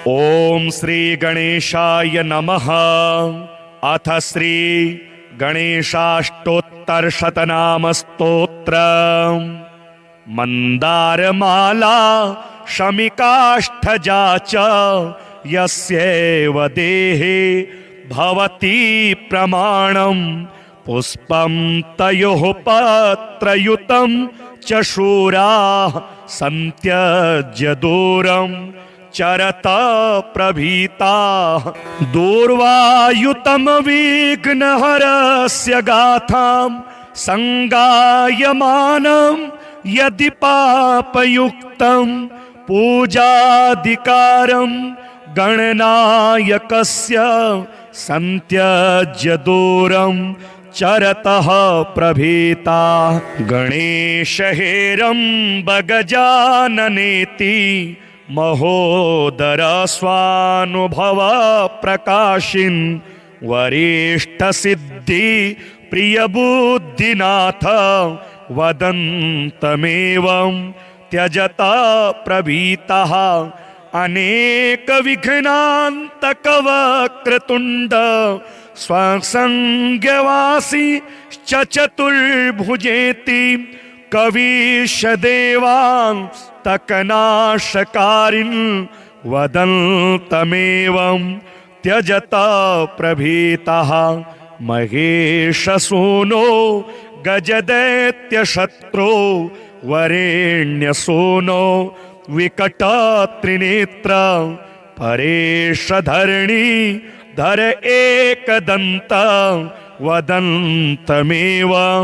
ओम श्री गणेशाय नमः। अथ श्री गणेशाष्टोत्तर शतनाम स्तोत्र। मंदारमाला शमिकाष्ठजा च यस्यैव देहे भवति प्रमाणं पुष्पं तयोः पत्रयुतं च शूराः सन्त्यज्य दूरं चरत प्रभीता। दूर्वायुतं विघ्नहरस्य गाथां संगायमानं यदि पापयुक्तं पूजाधिकारं गणनायकस्य सन्त्यज्य दूरं चरतः प्रभीता। गणेशहेरम्ब गजाननेति महोदर स्वानुभव प्रकाशिन् वरिष्ठ सिद्धि प्रिय बुद्धिनाथ वदन्तमेवं त्यजता प्रभीतः। अनेक विघ्नान्तक वक्रतुण्ड स्वसंज्ञवासी चतुर्भुजेति कवीश देवांस्तकनाशकारिन् वदन्तमेवं त्यजता प्रभीतः। महेशसूनो गजदैत्यशत्रो वरेण्यसूनो विकटत्रिनेत्र परेशधरणी धर एकदन्त वदन्तमेवं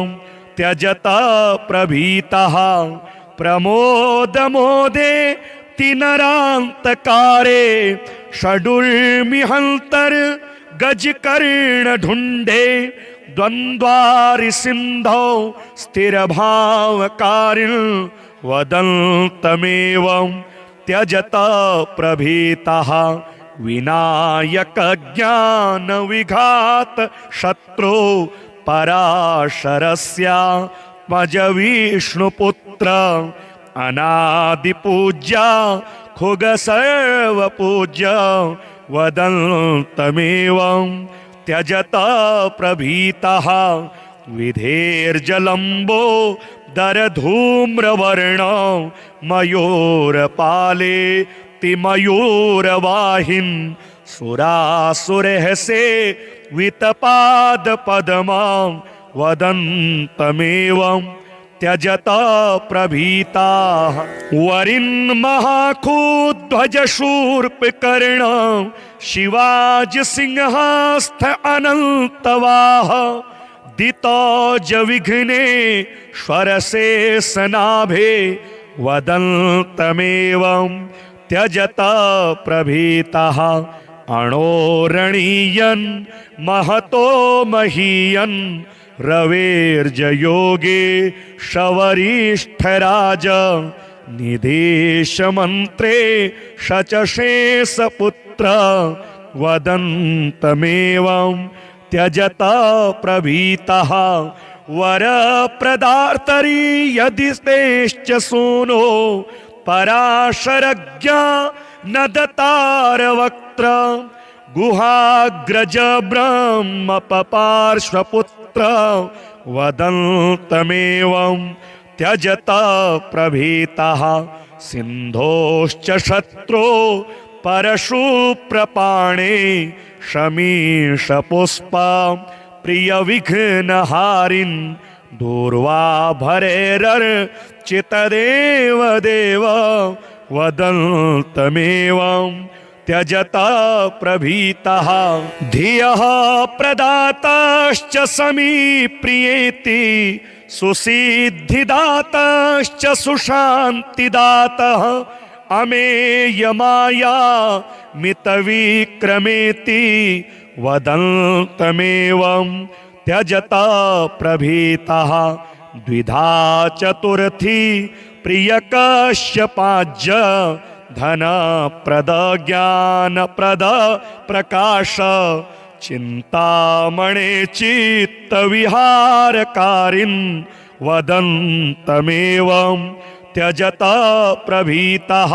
त्यजता प्रभीतः। प्रमोदमोदे तिनरान्तकारे षडुर्मिहन्तर् गजकर्णढुण्डे द्वन्द्वारि सिन्धौ स्थिरभावकारिन् वदन्तमेवं त्यजता प्रभीतः। विनायक ज्ञान विघात शत्रु पराशरस्य मज विष्णुपुत्र अनादिपूज्य खुग सर्वपूज्य वदन्तमेवं त्यजता प्रभीतः। विधेर्जलम्बो दरधूम्रवर्ण मयूरपाले तिमयूरवाहिन् सुरासुरहसे वितपाद पद्मां वदन्तमेवं त्यजता प्रभीताः। वरिन्महाखूध्वज शूर्पकर्ण शिवाजी सिंहस्थ अनन्तवाह दितौज विघ्नेश्वर शेषनाभे वदन्तमेवं त्यजता प्रभीतः। अणोरणीयन् महतो महीयन् रवेर्जयोगे शवरिष्ठराज निदेश मंत्रे शचशेषपुत्र वदन्तमेवं त्यजता प्रभीतः। वरप्रदार्तरी यदि तेश्च सूनो पराशरज्ञा नदतारवक्त्र गुहाग्रज ब्रह्म पार्श्वपुत्र वदन्तमेवं त्यजता प्रभीतः। सिन्धोश्च शत्रो परशु प्रपाणे शमीशपुष्पा प्रिय विघ्नहारिन् दूर्वाभरैरर्चितदेव देव वदन्तमेवं त्यजता प्रभीतः। धियः प्रदाताश्च समीप्रियेति सुसिद्धिदाताश्च सुशान्तिदातः अमेयमाया मितविक्रमेति वदन्तमेवं त्यजता प्रभीतः। द्विधा चतुर्थी प्रियकश्यपाज्य धन प्रद ज्ञान प्रद प्रकाश चिंतामणे चित्त विहारकारिन् वदन्तमेवं त्यजता प्रभीतः।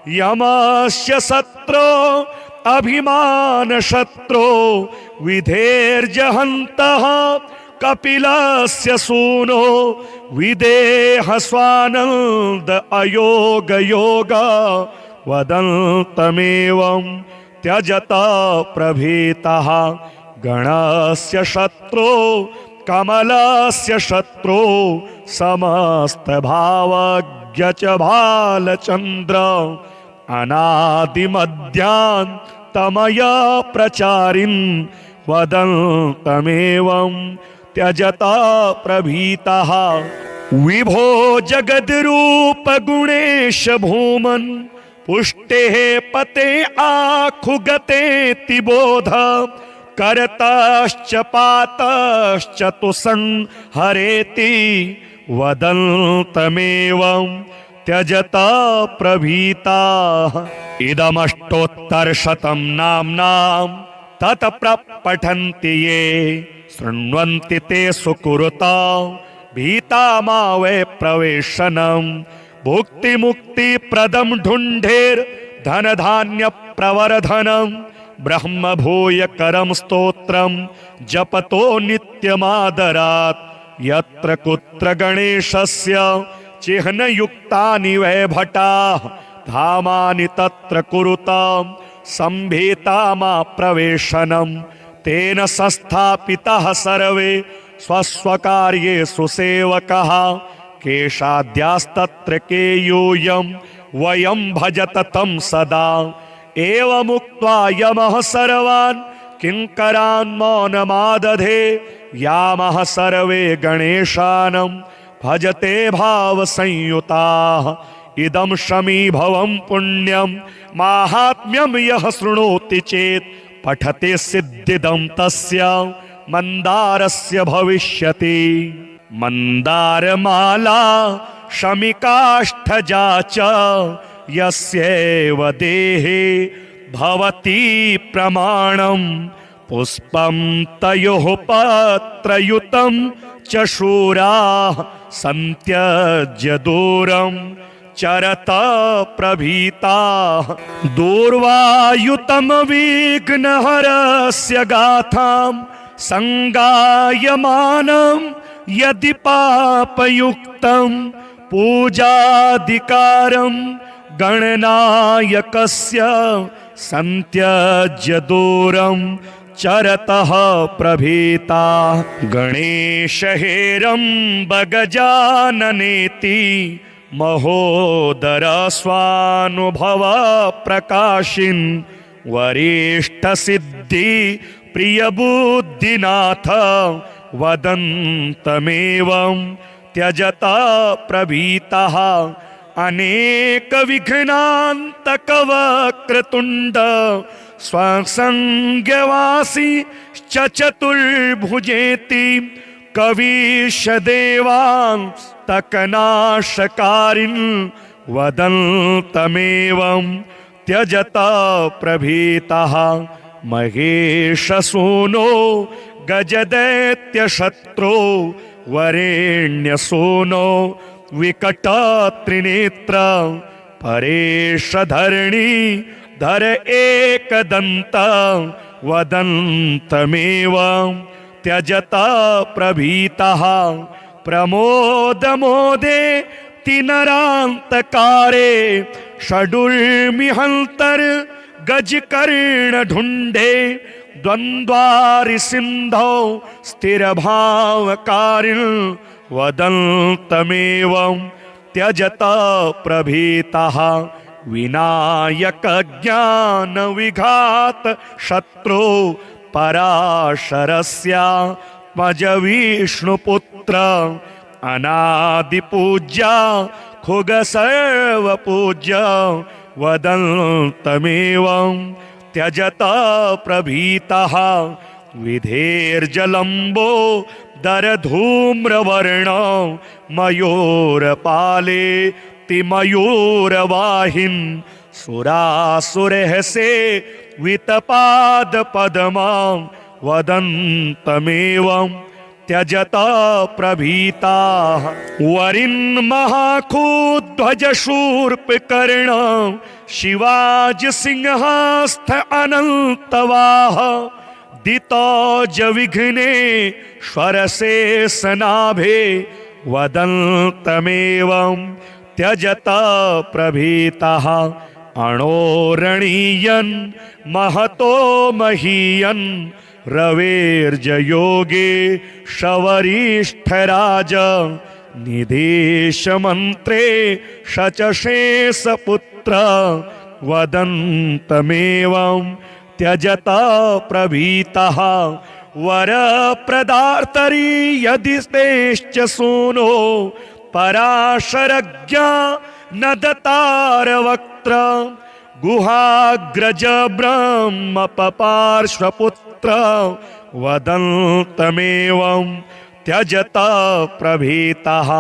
यमस्य शत्रो अभिमान शत्रो विधेर्जहन्तः कपिलस्य सूनो विदेह स्वानन्द अयोग योग वदन्तमेवं त्यजत प्रभीतः गणस्य शत्रो कमलस्य शत्रो समस्तभावज्ञ च भालचन्द्र अनादिमध्यान्तमय प्रचारिन् वदन्तमेवं त्यजत प्रभीतः विभो जगद्रूप गुणेश भूमन् पुष्टेः पते आखुगते तिबोध करतश्च पातश्च तु संहरेति वदन्तमेवं त्यजत प्रभीताः इदमष्टोत्तरशतं नाम्नां तत्प्रपठन्ति ये शृण्वन्ति ते सुकुरुता भीता मा वै प्रवेशनं भुक्ति मुक्ति प्रदम ढुंढेर धन धान्य प्रवर्धनम ब्रह्म भूय करम स्तोत्रम जपतो नित्यमादरात् यत्र कुत्र गणेशस्य चिह्न युक्तानि वै भटाः धामानि तत्र कुरुतां संभीता मा प्रवेशनम तेन संस्थापितः सर्वे स्वस्वकार्येषु सेवकः केशाद्यास्तत्र केयूयं वयं भजत तं सदा एवमुक्त्वा यमः सर्वान् किङ्करान् मौनमादधे यामः सर्वे गणेशानं भजते भावसंयुताः इदं शमीभवं पुण्यं माहात्म्यं यः शृणोति चेत् पठते सिद्धिदं तस्य मन्दारस्य भविष्यति मन्दारमाला शमिकाष्ठजा च यस्यैव देहे भवति प्रमाणं पुष्पं तयोः पत्रयुतं च शूराः सन्त्यज्य दूरं चरत प्रभीताः दूर्वायुतं विघ्नहरस्य गाथां संगायमानं यदि पापयुक्तं पूजाधिकारं गणनायकस्य सन्त्यज्य दूरं चरतः प्रभीता गणेशहेरम्बगजाननेति महोदर स्वानुभव प्रकाशिन् वरिष्ठ सिद्धि प्रिय बुद्धिनाथ वदन्तमेवं त्यजत प्रभीतः अनेक विघ्नान्तक वक्रतुण्ड स्वसंज्ञवासी चतुर्भुजेति कवीश देवांस्तकनाशकारिन् वदन्तमेवं त्यजत प्रभीतः महेशसूनो गजदैत्य शत्रो वरेण्यसूनो विकट त्रिनेत्र परेश धरणी धर एकदंत वदन्तमेवं त्यजत प्रभीतः प्रमोद मोदे तिनरान्तकारे षडुर्मिहंतर गजकर्ण ढुंढे द्वन्द्वारि सिंधौ स्थिर भावकारिण वदन्तमेवं त्यजत प्रभीतः विनायक ज्ञान विघात शत्रु पराशरस्य मज विष्णुपुत्र अनादि पूज्य खुग सर्व पूज्य वदन्तमेवं त्यजत प्रभीतः विधेर्जलम्बो दरधूम्रवर्ण मयूरपाले तिमयूरवाहिन् सुरासुरः से वितपाद पद्मा वदन्तमेवं त्यजता प्रभीताः वरिन्महाखूध्वजशूर्पकर्ण शिवाजिसिंहस्थ अनन्तवाह दितौजविघ्नेश्वरशेषनाभे वदन्तमेवं त्यजता प्रभीतः अणोरणीयन् महतो महीयन् रवेर्जयोगे शवरिष्ठराज निदेशमन्त्रे शचशेषपुत्र वदन्तमेवं त्यजता प्रभीतः वरप्रदार्तरी यदि तेश्च सूनो पराशरज्ञा न दतारवक्त्र गुहाग्रज ब्रह्म पपार्श्वपुत्र वदन्तमेवं त्यजता प्रभीतः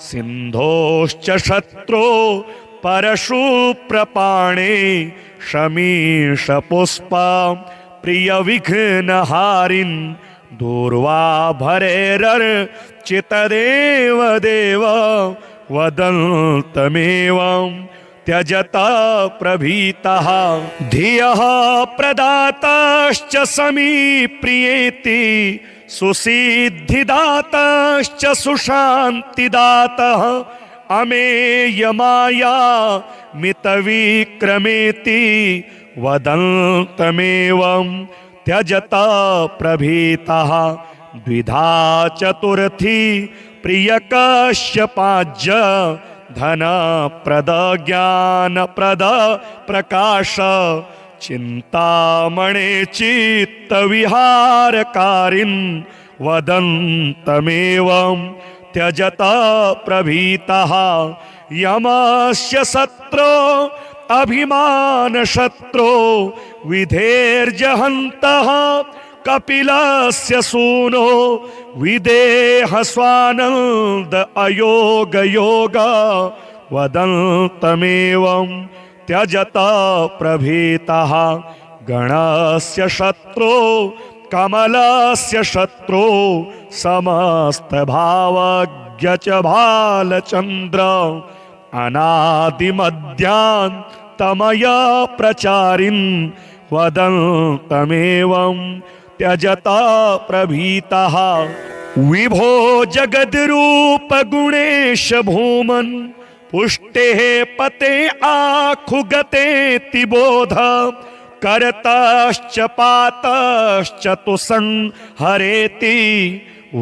सिन्धोश्च शत्रो परशु प्रपाणे शमीशपुष्पा प्रियविघ्नहारिन् दूर्वाभरैरर्चितदेव देव वदन्तमेवं त्यजता प्रभीतः धियः प्रदाताश्च समीप्रियेति सुसिद्धिदाताश्च सुशान्तिदातः अमेयमाया मितविक्रमेति वदन्तमेवं त्यजता प्रभीतः द्विधा चतुर्थी प्रियकश्यपाज्य धनप्रद ज्ञानप्रद प्रकाश चिन्तामणे चित्तविहारकारिन् वदन्तमेवं त्यजता प्रभीतः यमस्य शत्रो अभिमानशत्रो विधेर्जहन्तः कपिलस्य सूनो विदेहस्वानन्द अयोगयोग वदन्तमेवं त्यजता प्रभीतः गणस्य शत्रो कमलस्य शत्रो समस्तभावज्ञ च भालचन्द्र अनादिमध्यान्तमय प्रचारिन् वदन्तमेवं त्यजता प्रभीतः विभो जगद्रूप गुणेश भूमन् पुष्टेः पते आखुगते तिबोध करतश्च पातश्च तु संहरेति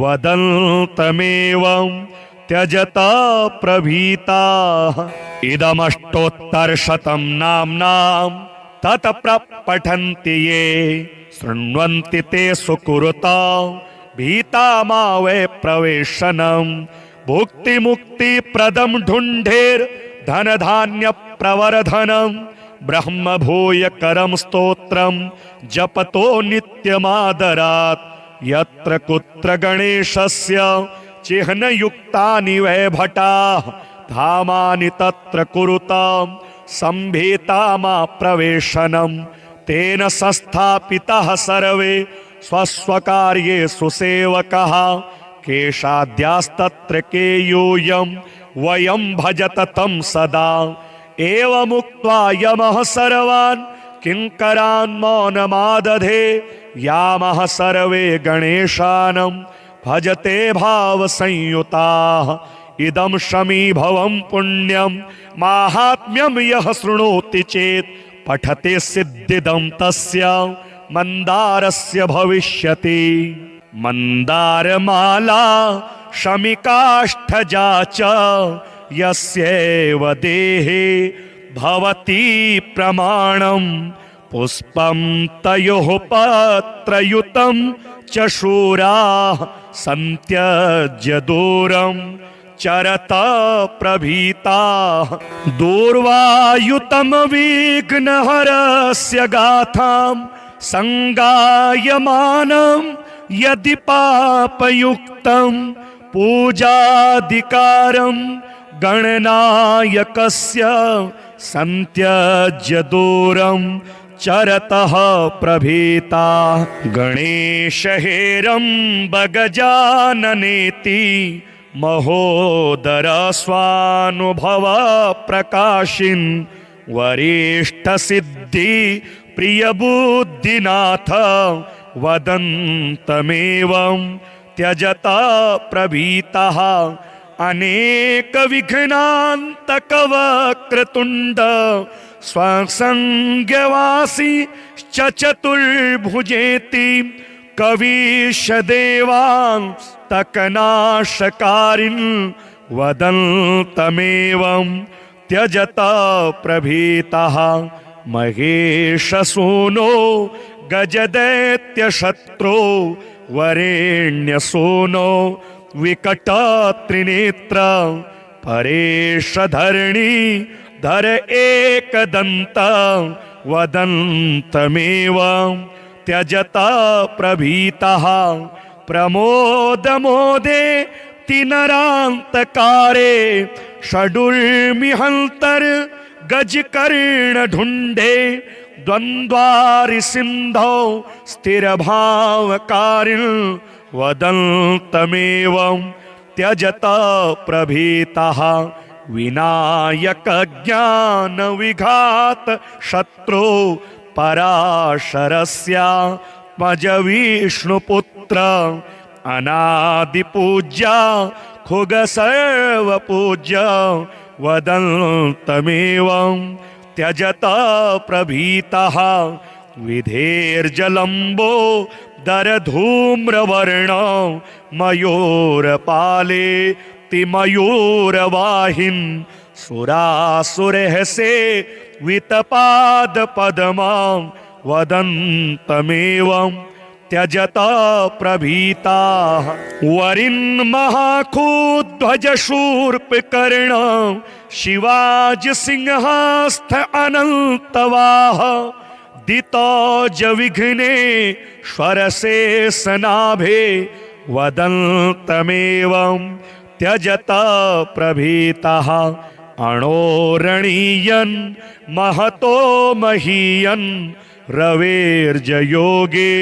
वदन्तमेवं त्यजता प्रभीताः इदमष्टोत्तरशतं नाम्नां तत्प्रपठन्ति ये शृण्वन्ति ते सुकुरुता भीता मा वै प्रवेशनं भुक्तिमुक्तिप्रदं ढुण्ढेर् धनधान्य प्रवर्धनं ब्रह्म भूयकरं स्तोत्रं जपतो नित्यमादरात् यत्र कुत्र गणेशस्य चिह्नयुक्तानि वै भटाः धामानि तत्र कुरुतां सम्भीतामा प्रवेशनं तेन संस्थापितः सर्वे स्वस्वकार्येषु सेवकः केशाद्यास्तत्र केयूयं वयं भजत तं सदा एवमुक्त्वा यमः सर्वान् किङ्करान् मौनमादधे यामः सर्वे गणेशानं भजते भावसंयुताः इदं शमीभवं पुण्यं माहात्म्यं यः शृणोति चेत् पठते सिद्धिदं तस्य मन्दारस्य भविष्यति मन्दारमाला शमिकाष्ठजा च यस्यैव देहे भवति प्रमाणं पुष्पं तयोः पत्रयुतं च शूराः सन्त्यज्य दूरं चरत प्रभीताः दूर्वायुतं विघ्नहरस्य गाथां संगायमानं यदि पापयुक्तं पूजाधिकारं गणनायकस्य सन्त्यज्य दूरं चरतः प्रभीता गणेशहेरम्ब गजाननेति महोदर स्वानुभव प्रकाशिन् वरिष्ठ सिद्धि प्रियबुद्धिनाथ वदन्तमेवं त्यजता प्रभीतः अनेक विघ्नान्तकवक्रतुण्ड स्वसंज्ञवासी चतुर्भुजेति कवीश देवांस्तकनाशकारिन् वदन्तमेवं त्यजता प्रभीतः महेशसूनो गजदैत्यशत्रो वरेण्यसूनो विकटत्रिनेत्र परेशधरणी धर एकदन्त वदन्तमेवं त्यजता प्रभीतः प्रमोदमोदे तिनरान्तकारे षडुर्मिहन्तर् गजकर्णढुण्डे द्वन्द्वारि सिन्धौ स्थिरभावकारिन् वदन्तमेवं त्यजता प्रभीतः विनायक ज्ञान विघात शत्रु पराशरस्य मज विष्णुपुत्र अनादिपूज्य खुग सर्वपूज्य वदन्तमेवं त्यजता प्रभीतः विधेर्जलम्बो दरधूम्रवर्ण मयूरपाले तिमयूरवाहिन् सुरासुरः से वितपाद पद्मां वदन्तमेवं त्यजता प्रभीताः वरिन्महाखूध्वज शूर्पकर्ण शिवाज सिंहस्थ अनन्तवाह दितौज विघ्नेश्वर शेषनाभे वदन्तमेवं त्यजता प्रभीतः अणोरणीयन् महतो महीयन् रवेर्जयोगे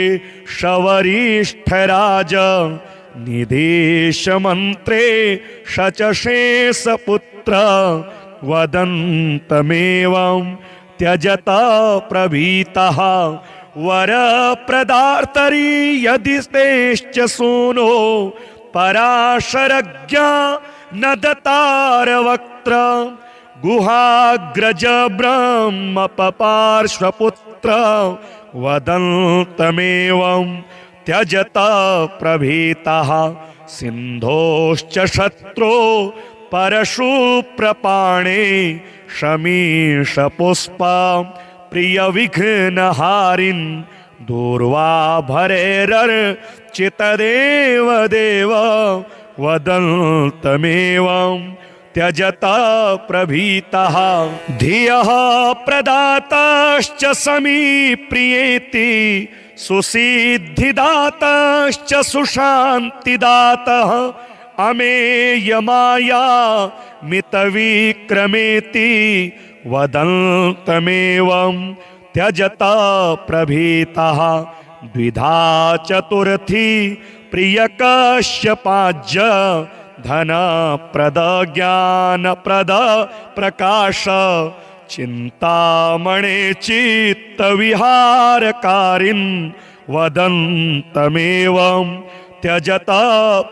शवरिष्ठराज निदेश मंत्रे शचशेषपुत्र वदन्तमेवं त्यजता प्रभीतः वरप्रदार्तरी यदि तेश्च सूनो पराशरज्ञा नदतारवक्त्र गुहाग्रज ब्रह्म पपार्श्वपुत्र वदन्तमेवं त्यजता प्रभीतः सिन्धोश्च शत्रो परशु प्रपाणे शमीश पुष्प प्रिय विघ्नहारिन् दूर्वाभरैरर्चितदेव देव वदन्तमेवं त्यजता प्रभीतः धियः प्रदाताश्च समीप्रियेति सुसिद्धिदाताश्च सुशान्तिदातः अमेयमाया मितविक्रमेति वदन्तमेवं त्यजता प्रभीतः द्विधा चतुर्थी प्रियकश्यपाज्य धन प्रद ज्ञान प्रद प्रकाश चिंतामणे चित्त विहारकारिन् वदन्तमेवं त्यजता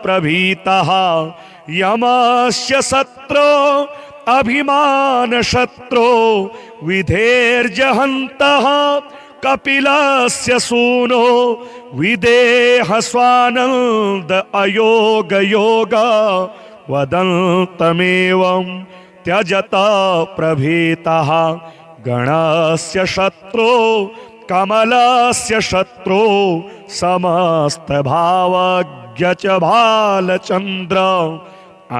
प्रभीतः यमस्य शत्रो अभिमान शत्रो विधेर्जहन्तः कपिलस्य सूनो विदेह स्वानन्द अयोग योग वदन्तमेवं त्यजता प्रभीतः गणस्य शत्रो कमलस्य शत्रो समस्त भावज्ञ च भालचन्द्र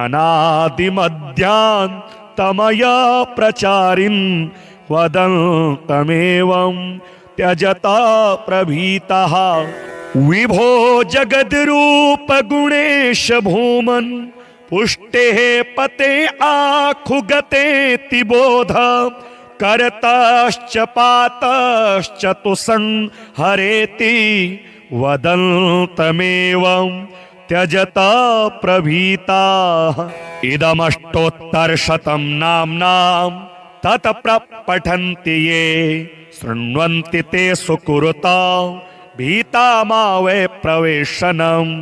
अनादिमध्यान्तमय प्रचारिन् वदन्तमेवं त्यजता प्रभीतः विभो जगद्रूप गुणेश भूमन् पुष्टे पते आखुगते तिबोध करतश्च पातश्च तु संहरेति वदन्तमेवं त्यजता प्रभीताः इदमष्टोत्तरशतं नाम्नां तत्प्रपठन्ति ये शृण्वन्ति ते सुकुरुता भीता मा वै प्रवेशनम्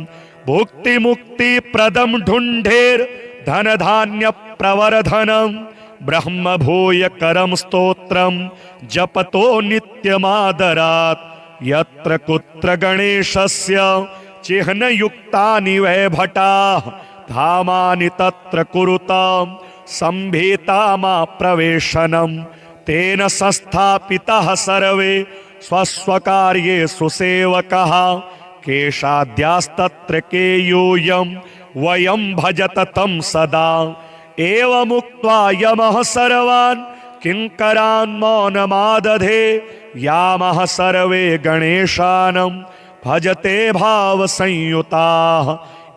भुक्तिमुक्तिप्रदं ढुण्ढेर् धनधान्य प्रवर्धनम् ब्रह्म भूयकरं स्तोत्रं जपतो नित्यमादरात् यत्र कुत्र गणेशस्य चिह्नयुक्तानि वैभटाः धामानि तत्र कुरुतां सम्भीतामा प्रवेशनम् तेन संस्थापिताः सर्वे स्वस्वकार्येषु सेवकाः केशाद्यास्तत्र केयूयं वयं भजत तं सदा एवमुक्त्वा यमः सर्वान् किङ्करान् मौनमादधे यामः सर्वे गणेशानं भजते भावसंयुताः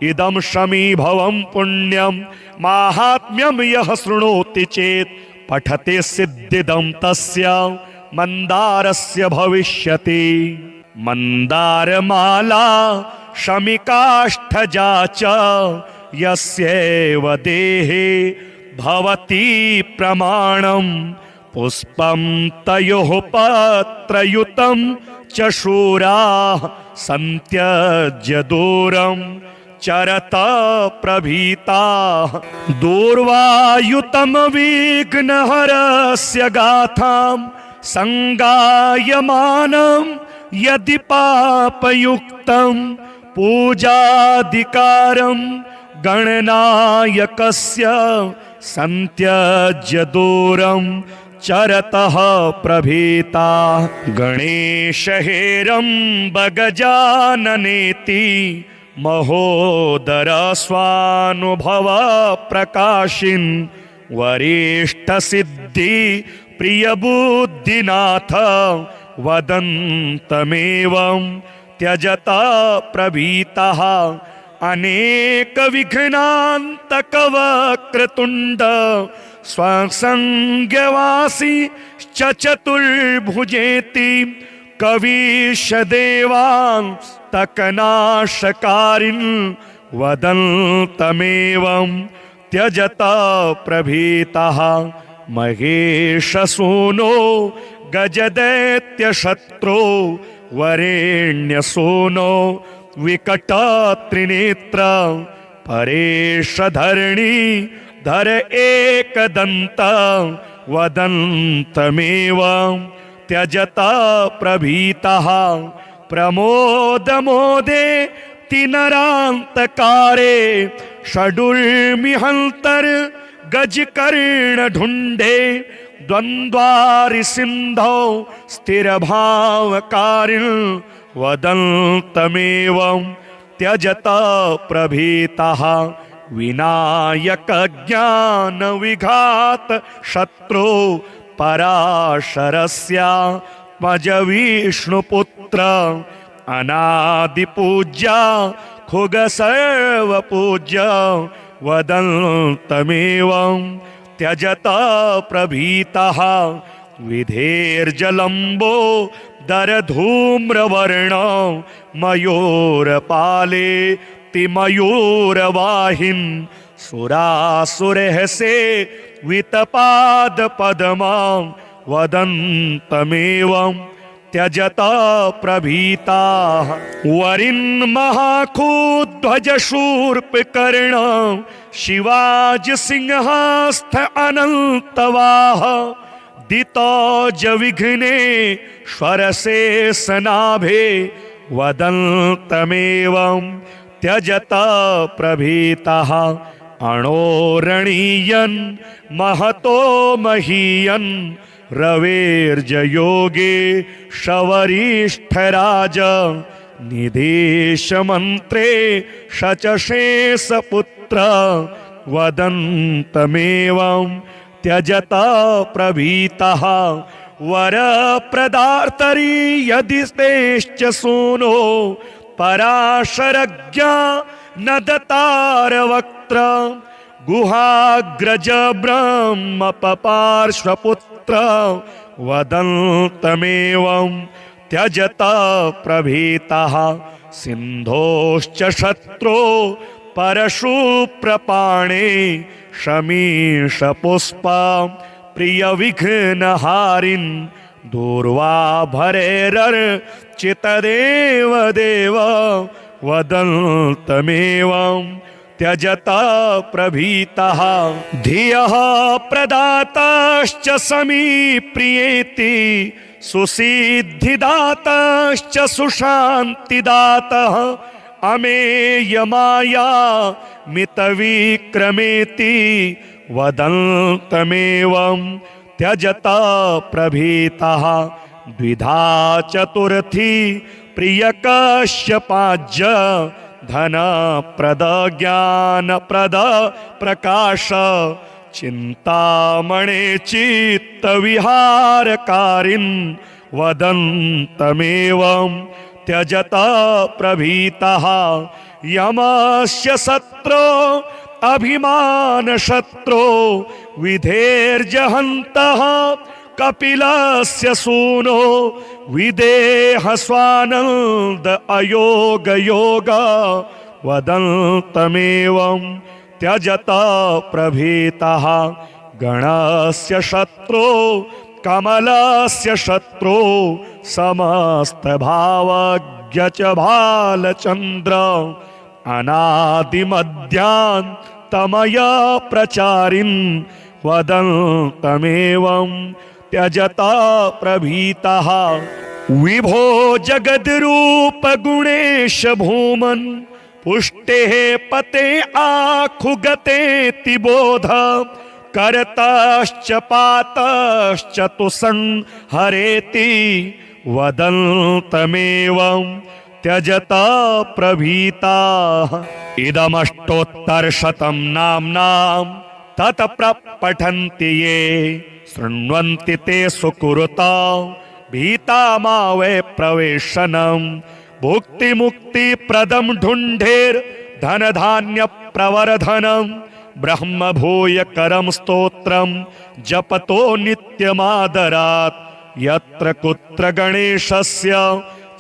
इदं शमीभवं पुण्यं माहात्म्यं यः शृणोति चेत् पठते सिद्धिदं तस्य मन्दारस्य भविष्यति मन्दारमाला शमिकाष्ठजा च यस्यैव देहे भवति प्रमाणं पुष्पं तयोः पत्रयुतं च शूराः सन्त्यज्य दूरं चरत प्रभीताः दूर्वायुतं विघ्नहरस्य गाथां संगायमानं यदि पापयुक्तं पूजाधिकारं गणनायकस्य सन्त्यज्य दूरं चरतः प्रभीता गणेशहेरम्ब गजाननेति महोदर स्वानुभव प्रकाशिन् वरिष्ठ सिद्धि प्रिय बुद्धिनाथ वदन्तमेवं त्यजता प्रभीतः अनेक विघ्नान्तक वक्रतुण्ड स्वसंज्ञवासी चतुर्भुजेति कवीश देवांस्तकनाशकारिन् वदन्तमेवं त्यजता प्रभीतः महेशसूनो गजदैत्यशत्रो वरेण्यसूनो विकटत्रिनेत्र परेशधरणी धर एकदन्त वदन्तमेवं त्यजता प्रभीतः प्रमोदमोदे तिनरान्तकारे षडुर्मिहन्तर् गजकर्णढुण्डे द्वन्द्वारि सिन्धौ स्थिरभावकारिन् वदन्तमेवं त्यजता प्रभीतः विनायकज्ञानविघात शत्रो पराशरस्य त्वज विष्णुपुत्र अनादिपूज्य खुग सर्वपूज्य वदन्तमेवं त्यजता प्रभीतः विधेर्जलम्बो दरधूम्रवर्ण मयूरपाले तिमयूरवाहिन् सुरासुरहसे वितपादपद्मां वदन्तमेवं त्यजता प्रभीताः वरिन्महाखूध्वजशूर्पकर्ण शिवाजसिंहस्थ अनन्तवाह दितौज विघ्नेश्वरशेषनाभे वदन्तमेवं त्यजता प्रभीतः अणोरणीयन् महतो महीयन् रवेर्जयोगे शवरिष्ठराज निदेशमन्त्रे शचशेषपुत्र वदन्तमेवं त्यजता प्रभीतः वरप्रदार्तरी यदि तेश्च सूनो पराशरज्ञा न दतारवक्त्र गुहाग्रज ब्रह्म पपार्श्वपुत्र वदन्तमेवं त्यजत प्रभीतः सिन्धोश्च शत्रो परशु प्रपाणे शमीश पुष्पा प्रिय विघ्नहारिन् दूर्वा भरेरर्चितदेव देव वदन्तमेवं त्यजत प्रभीतः धियः प्रदाताश्च समीप्रियेति सुसिद्धिदाताश्च सुशान्तिदातः अमेयमाया मितविक्रमेति वदन्तमेवं त्यजत प्रभीतः द्विधा चतुर्थी प्रियकश्यपाज्य धनप्रद ज्ञानप्रद प्रकाश चिन्तामणे चित्तविहारकारिन् वदन्तमेवं त्यजत प्रभीतः यमस्य शत्रो अभिमानशत्रो विधेर्जहन्तः कपिलस्य सूनो विदेहस्वानन्द अयोग योग वदन्तमेवं त्यजत प्रभीतः गणस्य शत्रो कमलस्य शत्रो समस्तभावज्ञ च भालचन्द्र अनादिमध्यान्तमय प्रचारिन् वदन्तमेवं त्यजत प्रभीतः विभो जगद्रूप गुणेश भूमन् पुष्टेः पते आखुगते तिबोध करतश्च पातश्च तु संहरेति वदन्तमेवं त्यजत प्रभीताः इदमष्टोत्तरशतं नाम्नां तत्प्रपठन्ति ये शृण्वन्ति ते सुकृता भीता मा वै प्रवेशनम् भुक्ति मुक्ति प्रदम ढूंढेर धन धान्य प्रवर्धनम ब्रह्म भूय करम स्तोत्रम जपतो नित्यमादरात् यत्र कुत्र गणेशस्य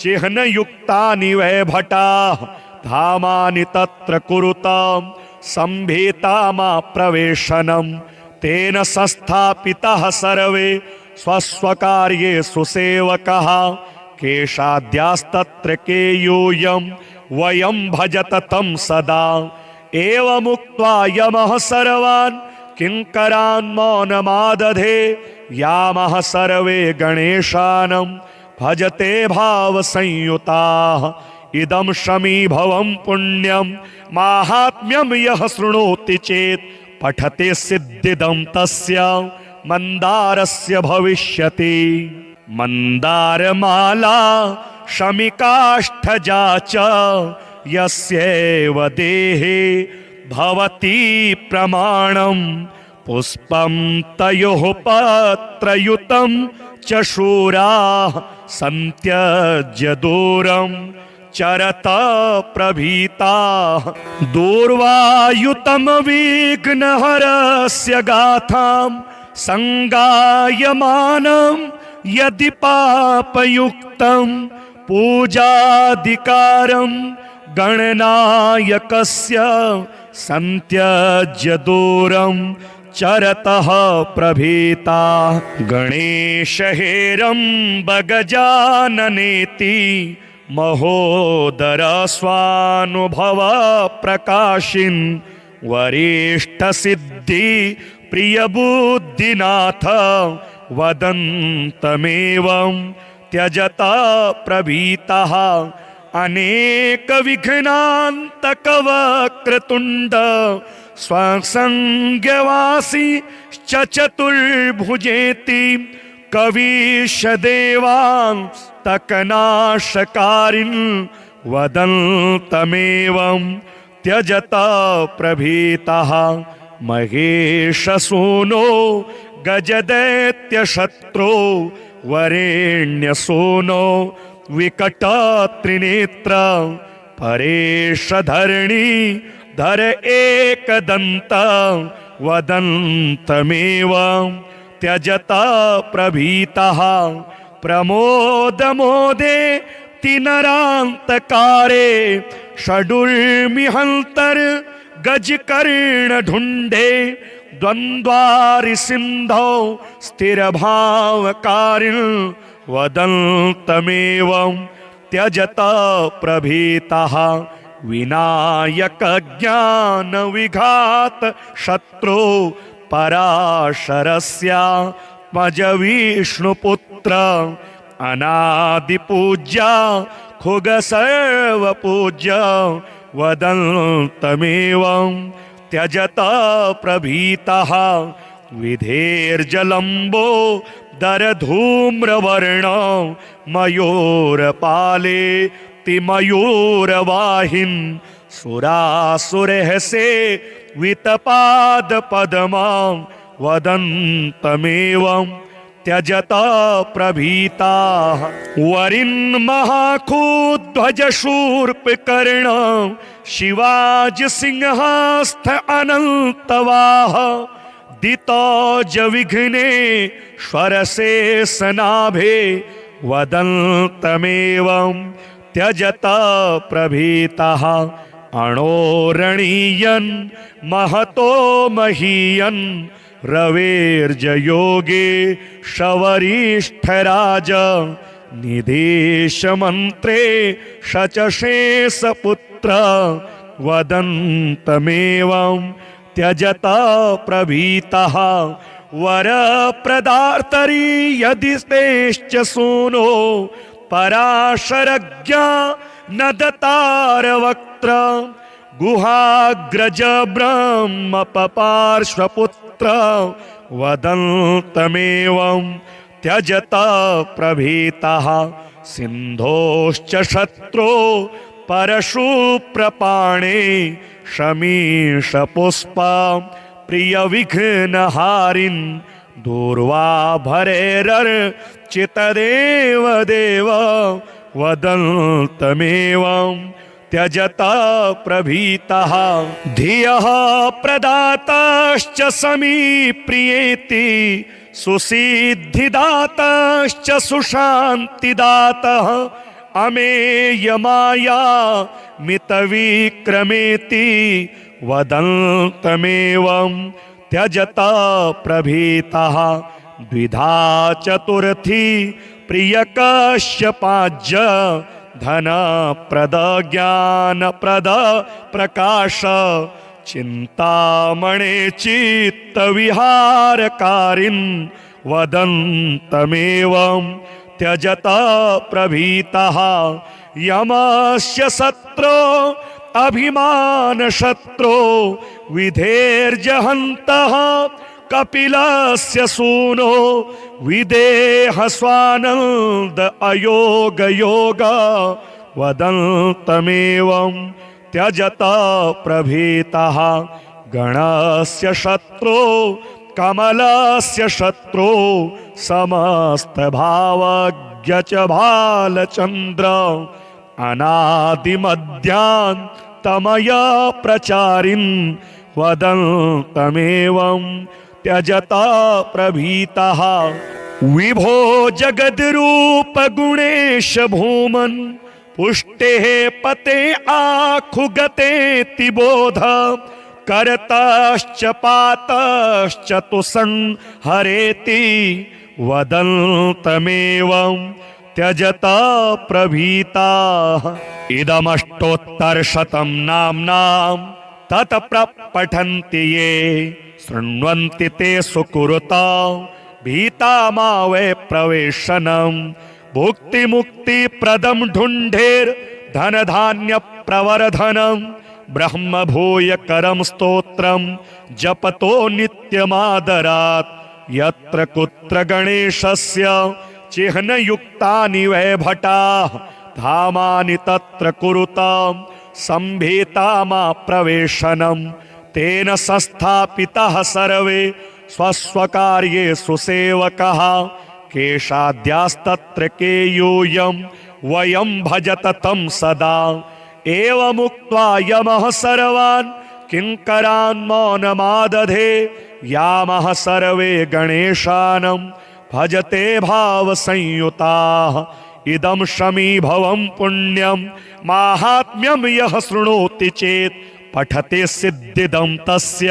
चिह्न युक्तानि वै भटाः धामानि तत्र कुरुतां संभीता मा प्रवेशनम् तेन संस्थापितः सर्वे स्वस्वकार्ये सुसेवकः केशाद्यास्तत्र केयूयं वयं भजत तं सदा एवमुक्त्वा यमः सर्वान् किङ्करान् मौनमादधे यामः सर्वे गणेशानं भजते भावसंयुताः इदं शमीभवं पुण्यं माहात्म्यं यः शृणोति चेत् पठते सिद्धिदं तस्य मन्दारस्य भविष्यति मन्दारमाला शमिकाष्ठजा च यस्यैव देहे भवति प्रमाणं पुष्पं तयोः पत्रयुतं च शूराः सन्त्यज्य दूरं चरत प्रभीताः दूर्वायुतं विघ्नहरस्य गाथां संगायमानं यदि पापयुक्तं पूजाधिकारं गणनायकस्य सन्त्यज्य दूरं चरतः प्रभीता गणेशहेरम्ब गजाननेति महोदर स्वानुभव प्रकाशिन् वरिष्ठ सिद्धि प्रिय बुद्धिनाथ वदन्तमेवं त्यजत प्रभीतः अनेक विघ्नान्तक वक्रतुण्ड स्वसंज्ञवासी चतुर्भुजेति कवीश देवांस्तकनाशकारिन् वदन्तमेवं त्यजत प्रभीतः महेशसूनो गजदैत्यशत्रो वरेण्यसूनो विकटत्रिनेत्र परेशधरणी धर एकदन्त वदन्तमेव त्यजता प्रभीतः प्रमोदमोदे तिनरान्तकारे षडुर्मिहन्तर् गजकर्ण ढुंढे द्वन्द्वारि सिंधौ स्थिरभावकारिण वदन्तमेवं त्यजता प्रभीतः विनायक ज्ञान विघात शत्रु पराशरस्य मज विष्णुपुत्र अनादिपूज्य खुग सर्वपूज्य वदन्तमेवं त्यजता प्रभीतः विधेर्जलम्बो दरधूम्रवर्ण मयूरपाले तिमयूरवाहिन् सुरासुरहसे वितपाद पद्मां वदन्तमेवं त्यजता प्रभीताः वरिन्महाखूध्वज शूर्पकर्ण शिवाजी सिंहास्थ अनन्तवाह दितौज विघ्नेश्वर शेषनाभे वदन्तमेवं त्यजता प्रभीतः अणोरणीयन् महतो महीयन् रवेर्जयोगे शवरिष्ठराज निदेश मंत्रे शचशेषपुत्र वदन्तमेवं त्यजता प्रभीतः वर प्रदार्तरी यदि तेश्च सूनो पराशरज्ञा नदतार वक्त्र गुहाग्रज ब्रह्म पपार्श्वपुत्र वदन्तमेवं त्यजता प्रभीतः सिन्धोश्च शत्रो परशु प्रपाणे शमीश पुष्पा प्रिय विघ्नहारिन् दूर्वा भरेरर्चितदेव देव वदन्तमेवं त्यजता प्रभीतः धियः प्रदाताश्च समीप्रियेति सुसिद्धिदाताश्च सुशान्तिदातः अमेयमाया मितविक्रमेति वदन्तमेवं त्यजता प्रभीतः द्विधा चतुर्थी प्रियकश्यपाज्य धन प्रद ज्ञान प्रद प्रकाश चिंतामणे चित्त विहारकारिन् वदन्तमेवं त्यजता प्रभीतः यमस्य शत्रो अभिमान शत्रो विधेर्जहन्तः कपिलस्य सूनो विदेह स्वानंद अयोग योग वदन्तमेवं त्यजता प्रभीतः गणस्य शत्रो कमलस्य शत्रो समस्त भावज्ञ च भालचंद्र अनादिमध्यान्तमय प्रचारिन् वदन्तमेवं त्यजता प्रभीतः विभो जगद्रूप गुणेश भूमन् पुष्टेः पते आखुगते तिबोध करतश्च पातश्च तु संहरेति वदन्तमेवं त्यजता प्रभीताः इदमष्टोत्तरशतं नाम्नां तत्प्रपठन्ति ये शृण्वन्ति ते सुकुरुता भीता मा वै प्रवेशनं भुक्ति मुक्ति प्रदम ढुंढेर धन धान्य प्रवर्धनम ब्रह्म भूय करम स्तोत्रम जपतो नित्यमादरात् यत्र कुत्र गणेशस्य चिह्न युक्तानि वै भटाः धामानि तत्र कुरुतां संभीता मा प्रवेशनम तेन संस्थापितः सर्वे स्वस्वकार्येषु सेवकः केशाद्यास्तत्र केयूयं वयं भजत तं सदा एवमुक्त्वा यमः सर्वान् किङ्करान् मौनमादधे यामः सर्वे गणेशानं भजते भावसंयुताः इदं शमीभवं पुण्यं माहात्म्यं यः शृणोति चेत् पठते सिद्धिदं तस्य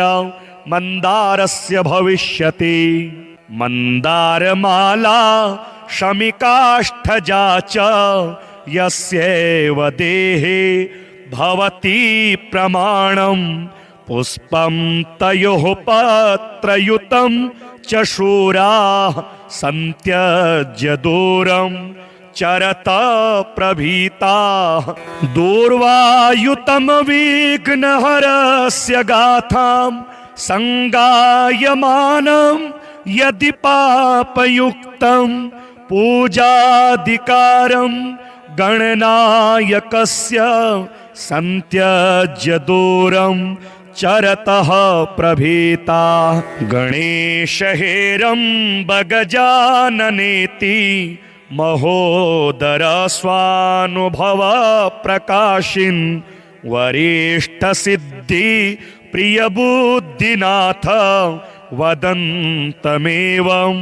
मन्दारस्य भविष्यति। मन्दारमाला शमिकाष्ठजा च यस्यैव देहे भवति प्रमाणं पुष्पं तयोः पत्रयुतं च शूराः सन्त्यज्य दूरं चरत प्रभीताः दूर्वायुतं विघ्नहरस्य गाथां संगायमानं यदि पापयुक्तं पूजाधिकारं गणनायकस्य सन्त्यज्य दूरं चरतः प्रभीता। गणेशहेरम्बगजाननेति महोदर स्वानुभव प्रकाशिन् वरिष्ठसिद्धि प्रियबुद्धिनाथ वदन्तमेवं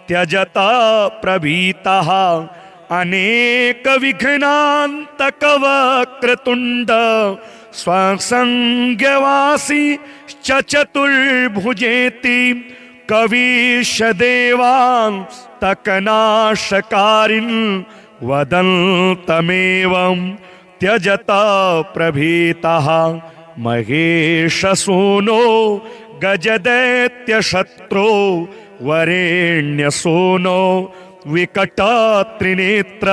त्यजता प्रभीतः अनेकविघ्नान्तकवक्रतुण्ड स्वसंज्ञवासी चतुर्भुजेति कवीशदेवान्तकनाशकारिन् वदन्तमेवं त्यजता प्रभीतः महेशसूनो गजदैत्यशत्रो वरेण्यसूनो विकटत्रिनेत्र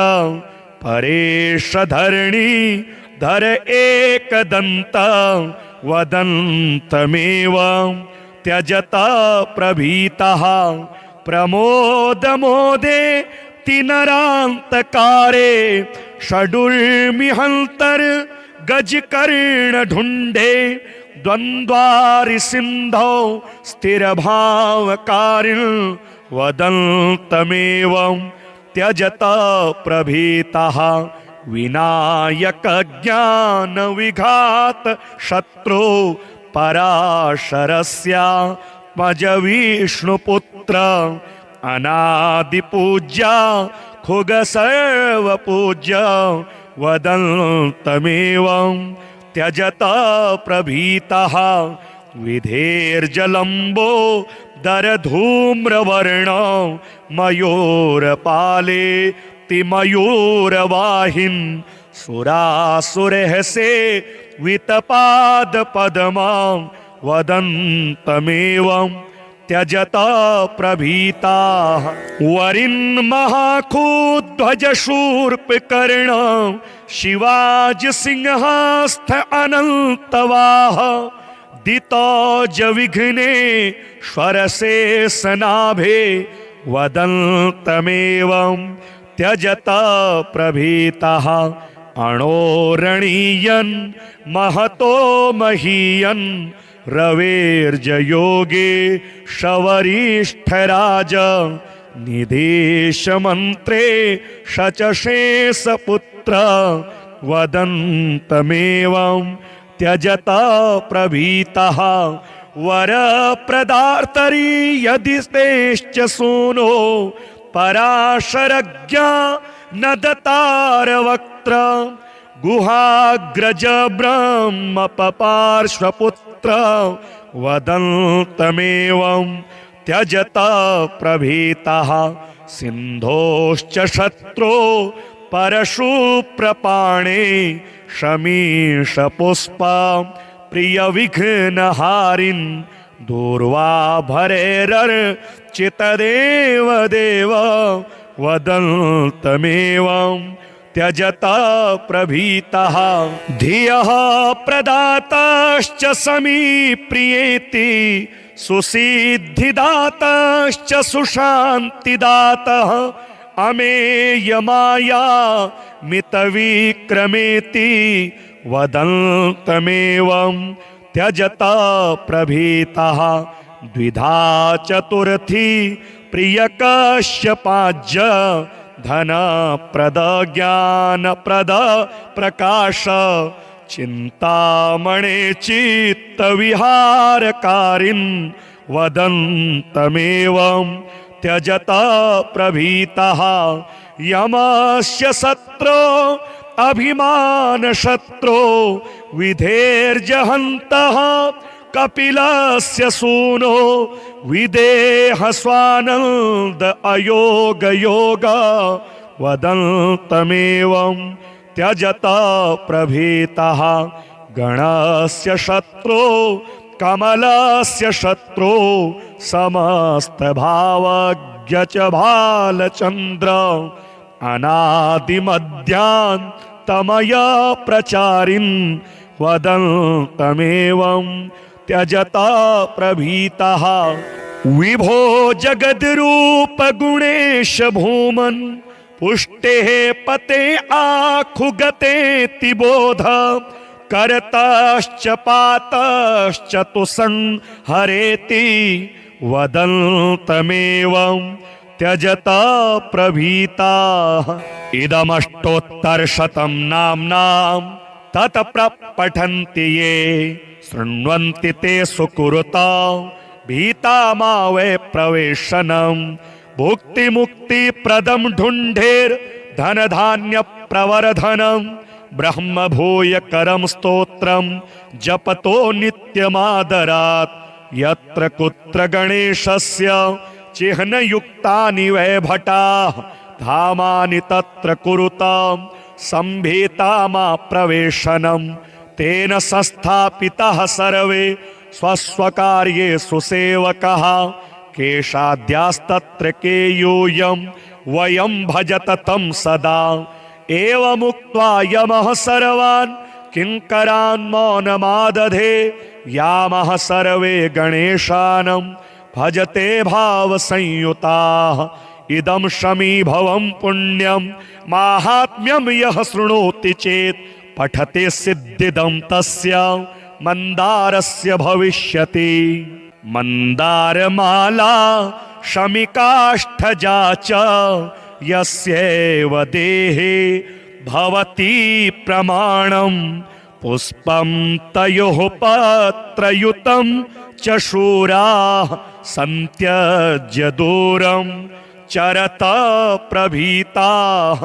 परेशधरणी धर एकदन्त वदन्तमेवं त्यजता प्रभीतः प्रमोदमोदे तिनरान्तकारे षडुर्मिहन्तर् गजकर्णढुण्डे द्वन्द्वारि सिन्धौ स्थिरभावकारिन् वदन्तमेवं त्यजता प्रभीतः विनायक ज्ञान विघात शत्रु पराशरस्यात्मज विष्णुपुत्र अनादिपूज्य खुग सर्वपूज्य वदन्तमेवं त्यजता प्रभीतः विधेर्जलम्बो दरधूम्रवर्ण मयूरपाले तिमयूरवाहिन् सुरासुरहसे वितपादपद्मं वदन्तमेवं त्यजता प्रभीताः वरिन्महाखूध्वजशूर्पकर्ण शिवाजिसिंहस्थ अनन्तवाह दितौज विघ्नेश्वरशेषनाभे वदन्तमेवं त्यजता प्रभीतः अणोरणीयन् महतो महीयन् रवेर्जयोगे शवरिष्ठराज निदेशमन्त्रे शचशेषपुत्र वदन्तमेवं त्यजता प्रभीतः वरप्रदार्तरी यदि तेश्च सूनो पराशरज्ञा नदतारवक्त्र गुहाग्रज ब्रह्मपपार्श्वपुत्र वदन्तमेवं त्यजता प्रभीतः सिन्धोश्च शत्रो परशुप्रपाणे शमीशपुष्पा प्रियविघ्नहारिन् दूर्वाभरैरर्चितदेव देव वदन्तमेवं त्यजता प्रभीतः धियः प्रदाताश्च समीप्रियेति सुसिद्धिदाताश्च सुशान्तिदातः अमेयमाया मितविक्रमेति वदन्तमेवं त्यजता प्रभीतः द्विधा चतुर्थी प्रियकश्यपाज्य धनप्रद ज्ञानप्रद प्रकाश चिंतामणे चित्तविहारकारिन् वदन्तमेवं त्यजता प्रभीतः यमस्य शत्रो अभिमानशत्रो विधेर्जहन्तः कपिलस्य सूनो विदेहस्वानन्द अयोगयोग वदन्तमेवं त्यजता प्रभीतः गणस्य शत्रो कमलस्य शत्रो समस्तभावज्ञ च भालचन्द्र अनादिमध्यान्तमय प्रचारिन् वदन्तमेवं त्यजता प्रभीतः विभो जगद्रूप गुणेश भूमन् पुष्टेः पते आखुगते तिबोध करतश्च पातश्च तु संहरेति वदन्तमेवं त्यजता प्रभीताः इदमष्टोत्तरशतं नाम्नां तत्प्रपठन्ति ये शृण्वन्ति ते सुकुरुता भीता मा वै प्रवेशनं भुक्ति मुक्ति प्रदम ढूंढेर धन धान्य प्रवर्धनम ब्रह्म भूय करम स्तोत्रम जपतो नित्यमादरात् यत्र कुत्र गणेशस्य चिह्न युक्तानि वै भटाः धामानि तत्र कुरुतां संभीता मा प्रवेशनम तेन संस्थापितः सर्वे स्वस्वकार्येषु सेवकः केशाद्यास्तत्र केयूयं वयं भजत तं सदा एवमुक्त्वा यमः सर्वान् किङ्करान् मौनमादधे यामः सर्वे गणेशानं भजते भावसंयुताः इदं शमीभवं पुण्यं माहात्म्यं यः शृणोति चेत् पठते सिद्धिदं तस्य मन्दारस्य भविष्यति मन्दारमाला शमिकाष्ठजा च यस्यैव देहे भवति प्रमाणं पुष्पं तयोः पत्रयुतं च शूराः सन्त्यज्य दूरं चरत प्रभीताः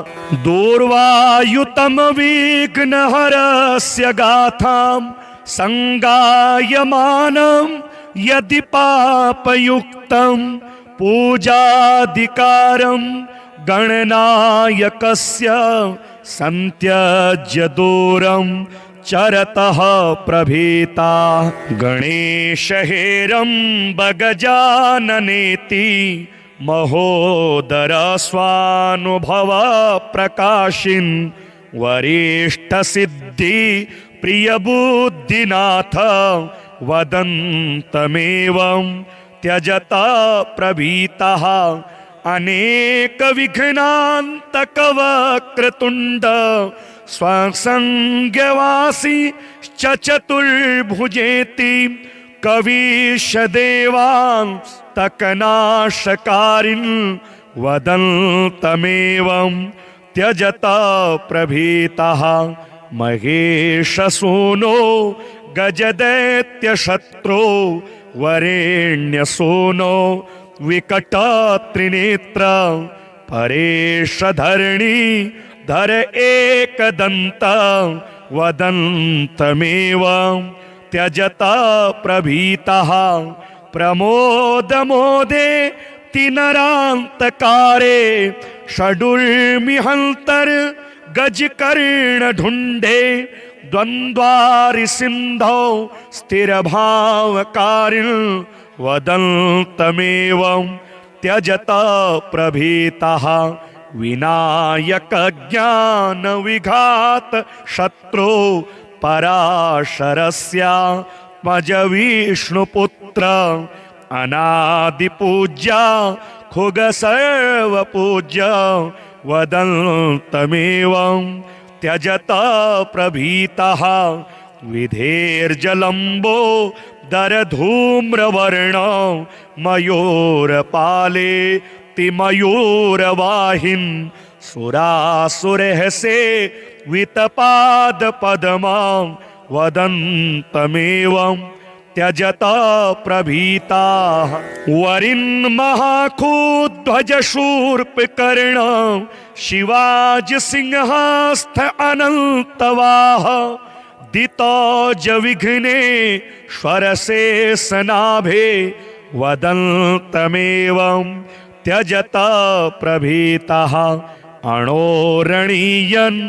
दूर्वायुतं विघ्नहरस्य गाथां संगायमानं यदि पापयुक्तं पूजाधिकारं गणनायकस्य सन्त्यज्य दूरं चरतः प्रभीता गणेशहेरम्ब गजाननेति महोदर स्वानुभव प्रकाशिन् वरिष्ठ सिद्धि प्रिय बुद्धिनाथ वदन्तमेवं त्यजता प्रभीतः अनेक विघ्नान्तकवक्रतुण्ड स्वसंज्ञवासी च चतुर्भुजेति कवीश देवांस्तकनाशकारिन् वदन्तमेवं त्यजता प्रभीतः महेशसूनो गजदैत्यशत्रो वरेण्यसूनो विकटत्रिनेत्र परेशधरणी धर एकदन्त वदन्तमेवं त्यजता प्रभीतः प्रमोदमोदे तिनरान्तकारे षडुर्मिहन्तर् गजकर्ण ढूंढे द्वन्द्वारि सिंधौ स्थिरभावकारिण वदन्तमेवं त्यजता प्रभीतः विनायक ज्ञान विघात शत्रु पराशरस्य मज विष्णुपुत्र अनादिपूज्य खुग सर्वपूज्य वदन्तमेवं त्यजता प्रभीतः विधेर्जलम्बो दरधूम्रवर्ण मयूरपाले तिमयूरवाहिन् सुरासुरः सेवितपादपद्मं वदन्तमेवं त्यजता प्रभीताः वरिन्महाखूध्वजशूर्पकर्णं शिवाजिसिंहस्थ अनन्तवाह दितौजविघ्ने स्वरशेषनाभे वदन्तमेवं त्यजता प्रभीताः अणोरणीयन्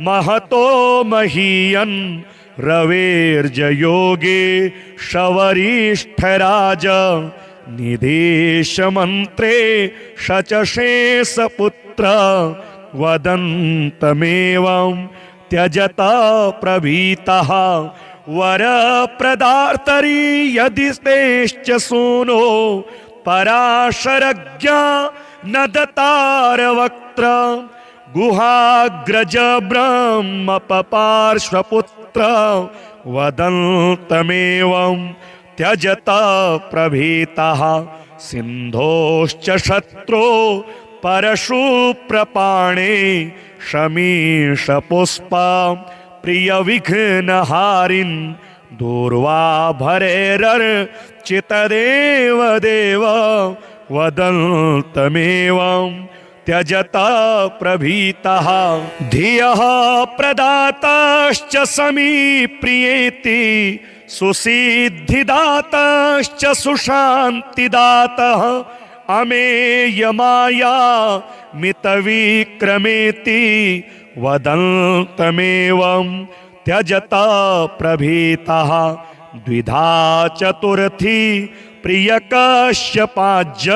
महतो महीयन् रवेर्जयोगे शवरिष्ठराज निदेशमन्त्रे शचशेषपुत्र वदन्तमेवं त्यजता प्रभीतः वरप्रदार्तरी यदि तेश्च सूनो पराशरज्ञा न दतारवक्त्र गुहाग्रज ब्रह्मपपार्श्वपुत्र वदन्तमेवं त्यजता प्रभीतः सिन्धोश्च शत्रो परशुप्रपाणे शमीशपुष्पा प्रियविघ्नहारिन् दूर्वाभरैरर्चितदेव देव वदन्तमेवं त्यजता प्रभीतः धियः प्रदाताश्च समीप्रियेति सुसिद्धिदाताश्च सुशान्तिदातः अमेयमाया मितविक्रमेति वदन्तमेवं त्यजता प्रभीतः द्विधा चतुर्थी प्रियकश्यपाज्य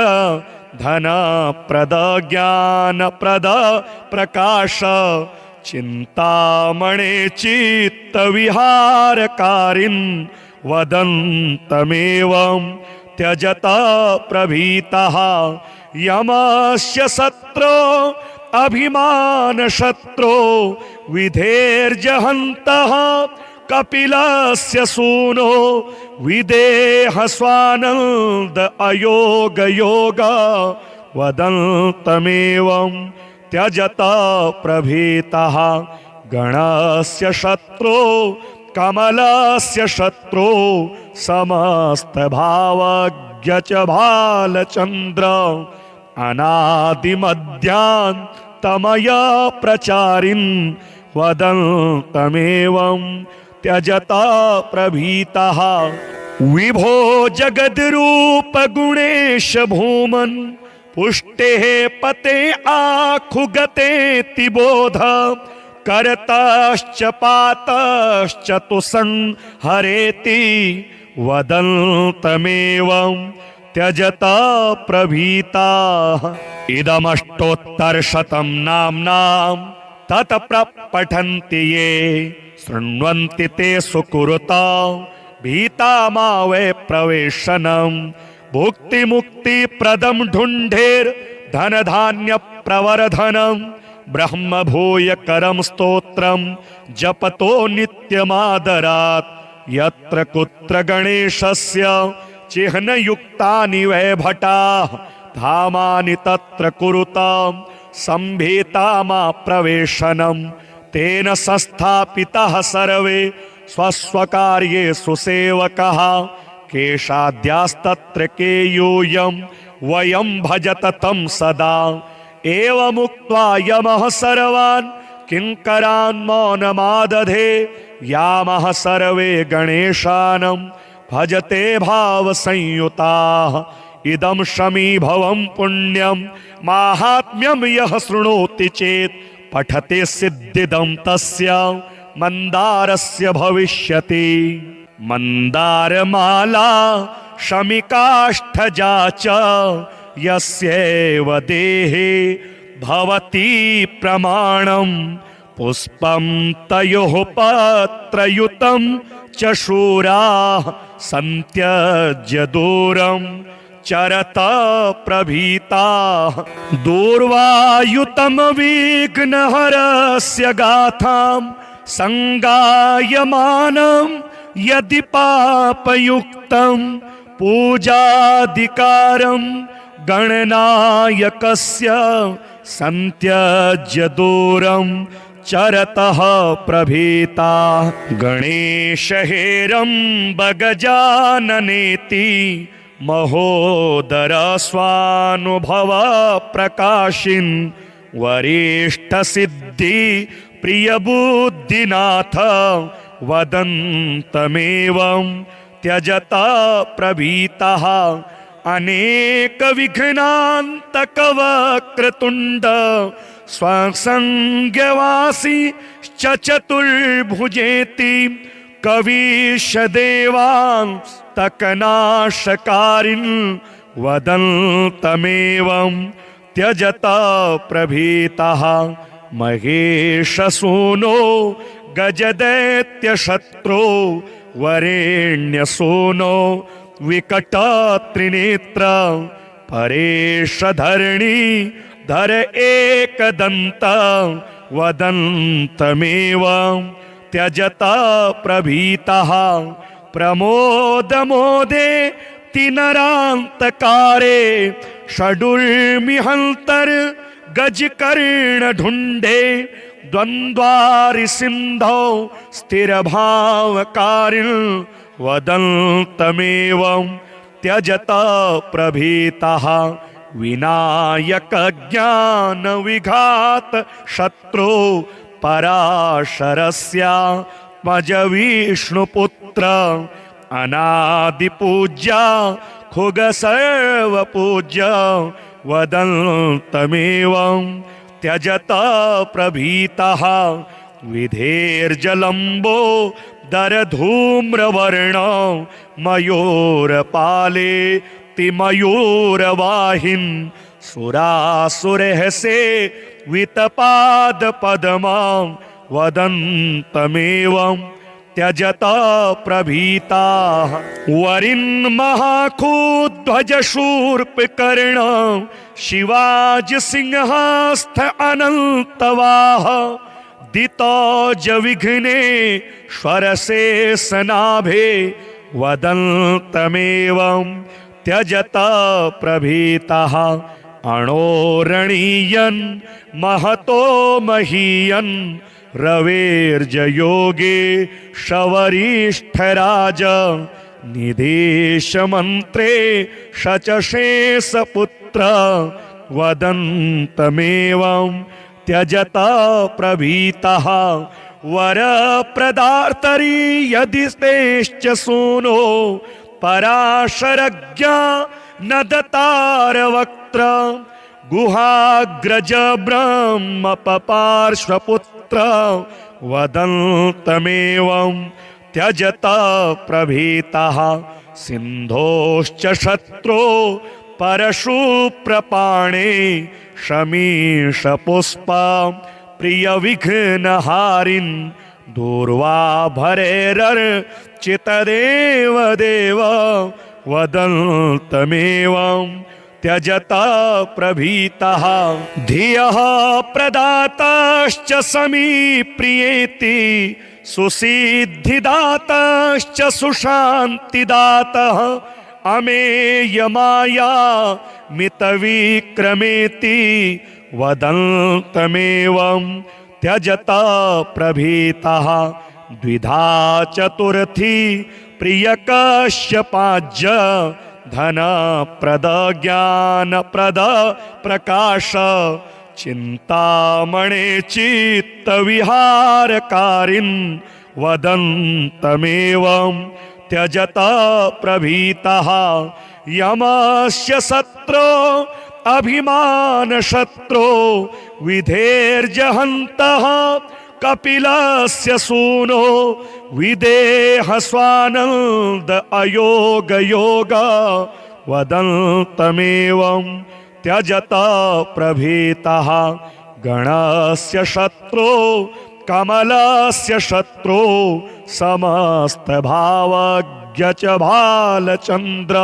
धनप्रद ज्ञानप्रद प्रकाश चिन्तामणे चित्तविहारकारिन् वदन्तमेवं त्यजता प्रभीतः यमस्य शत्रो अभिमानशत्रो विधेर्जहन्तः कपिलस्य सूनो विदेहस्वानन्द अयोगयोग वदन्तमेवं त्यजता प्रभीतः गणस्य शत्रो कमलस्य शत्रो समस्तभावज्ञ च भालचन्द्र अनादिमध्यान्तमय प्रचारिन् वदन्तमेवं त्यजता प्रभीतः विभो जगद्रूप गुणेश भूमन् पुष्टेः पते आखुगते तिबोध करतश्च पातश्च तु संहरेति वदन्तमेवं त्यजता प्रभीताः इदमष्टोत्तरशतं नाम्नां तत्प्रपठन्ति ये शृण्वन्ति ते सुकुरुता भीता मा वै प्रवेशनं भुक्तिमुक्तिप्रदं ढुण्ढेर् धनधान्य प्रवर्धनं ब्रह्म भूयकरं स्तोत्रं जपतो नित्यमादरात् यत्र कुत्र गणेशस्य चिह्नयुक्तानि वै भटाः धामानि तत्र कुरुतां सम्भीतामा प्रवेशनं तेन संस्थापितः सर्वे स्वस्वकार्येषु सेवकः केशाद्यास्तत्र केयूयं वयं भजत तं सदा एवमुक्त्वा यमः सर्वान् किङ्करान् मौनमादधे यामः सर्वे गणेशानं भजते भावसंयुताः इदं शमीभवं पुण्यं माहात्म्यं यः शृणोति चेत् पठते सिद्धिदं तस्य मन्दारस्य भविष्यति मन्दारमाला शमिकाष्ठजा च यस्यैव देहे भवति प्रमाणं पुष्पं तयोः पत्रयुतं च शूराः सन्त्यज्य दूरं चरत प्रभीताः दूर्वायुतं विघ्नहरस्य गाथां संगायमानं यदि पापयुक्तं पूजाधिकारं गणनायकस्य संत्यज्य दूरं चरतः प्रभीता गणेशहेरम्ब गजाननेति महोदर स्वानुभव प्रकाशिन् वरिष्ठ सिद्धि प्रियबुद्धिनाथ वदन्तमेवं त्यजता प्रभीतः अनेक विघ्नान्तकवक्रतुण्ड स्वसंज्ञवासी चतुर्भुजेति कवीश देवांस्तकनाशकारिन् वदन्तमेवं त्यजता प्रभीतः महेशसूनो गजदैत्यशत्रो वरेण्यसूनो विकटत्रिनेत्र परेशधरणी धर एकदन्त वदन्तमेवं त्यजता प्रभीतः प्रमोदमोदे तिनरान्तकारे षडुर्मिहन्तर् गजकर्णढुण्डे द्वन्द्वारि सिन्धौ स्थिरभावकारिन् वदन्तमेवं त्यजता प्रभीतः विनायक ज्ञान विघात शत्रु पराशरस्य मज विष्णुपुत्र अनादिपूज्य खुग सर्वपूज्य वदन्तमेवं त्यजता प्रभीतः विधेर्जलम्बो दरधूम्रवर्ण मयूरपाले तिमयूरवाहिन् सुरासुरहसे वितपाद पद्मां वदन्तमेवं त्यजता प्रभीताः वरिन्महाखूध्वज शूर्पकर्ण शिवाज सिंहस्थ अनन्तवाह दितौज विघ्ने स्वरशेषनाभे वदन्तमेवं त्यजता प्रभीतः अणोरणीयन् महतो महीयन् रवेर्जयोगे शवरिष्ठराज निदेशमन्त्रे शचशेषपुत्र वदन्तमेवं त्यजता प्रभीतः वरप्रदार्तरी यदि तेश्च सूनो पराशरज्ञा नदतारवक्त्र गुहाग्रज ब्रह्म पपार्श्वपुत्र वदन्तमेवं त्यजता प्रभीतः सिन्धोश्च शत्रो परशुप्रपाणे शमीशपुष्पा प्रियविघ्नहारिन् दूर्वाभरैरर्चितदेव देव वदन्तमेवं त्यजता प्रभीतः धियः प्रदाताश्च समीप्रियेति सुसिद्धिदाताश्च सुशान्तिदातः अमेयमाया मितविक्रमेति वदन्तमेवं त्यजता प्रभीतः द्विधा चतुर्थी प्रियकश्यपाज्य धनप्रद ज्ञानप्रद प्रकाश चिन्तामणे चित्तविहारकारिन् वदन्तमेवं त्यजता प्रभीतः यमस्य शत्रो अभिमानशत्रो विधेर्जहन्तः कपिलस्य सूनो विदेहस्वानन्द अयोगयोग वदन्तमेवं त्यजता प्रभीतः गणस्य शत्रो कमलस्य शत्रो समस्तभावज्ञ च भालचन्द्र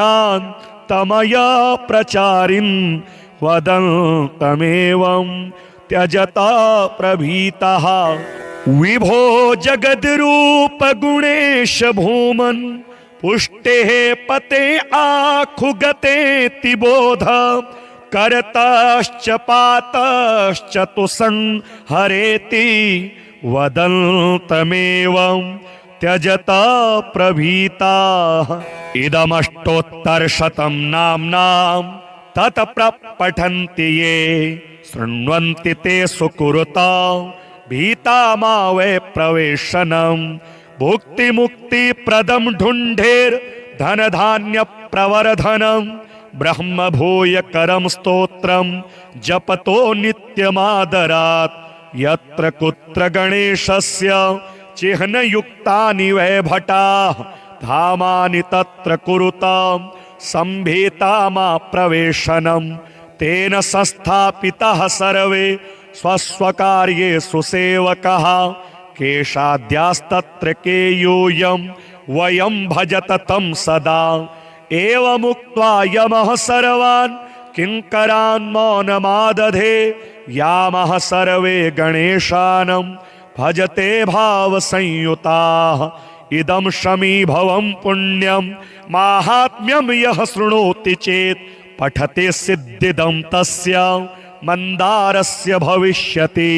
अनादिमध्यान्तमय प्रचारिन् वदन्तमेवं त्यजता प्रभीतः विभो जगद्रूप गुणेश भूमन् पुष्टे पते आखुगते तिबोध करतश्च पातश्च तु संहरेति वदन्तमेवं त्यजता प्रभीताः इदमष्टोत्तरशतं नाम्नां तत्प्रपठन्ति ये शृण्वन्ति ते सुकुरुता भीता मा वै प्रवेशनम् भुक्ति मुक्ति प्रदम ढूंढेर धन धान्य प्रवर्धनम ब्रह्म भूय करम स्तोत्रम जपतो नित्यमादरात् यत्र कुत्र गणेशस्य चिह्न युक्तानि वै भटाः धामानि तत्र कुरुतां संभीतामा प्रवेशनम तेन संस्थापितः सर्वे स्वस्वकार्येषु सेवकः केशाद्यास्तत्र केयूयं वयं भजत तं सदा एवमुक्त्वा यमः सर्वान् किङ्करान् मौनमादधे यामः सर्वे गणेशानं भजते भावसंयुताः इदं शमीभवं पुण्यं माहात्म्यं यः शृणोति चेत् पठते सिद्धिदं तस्य मन्दारस्य भविष्यति।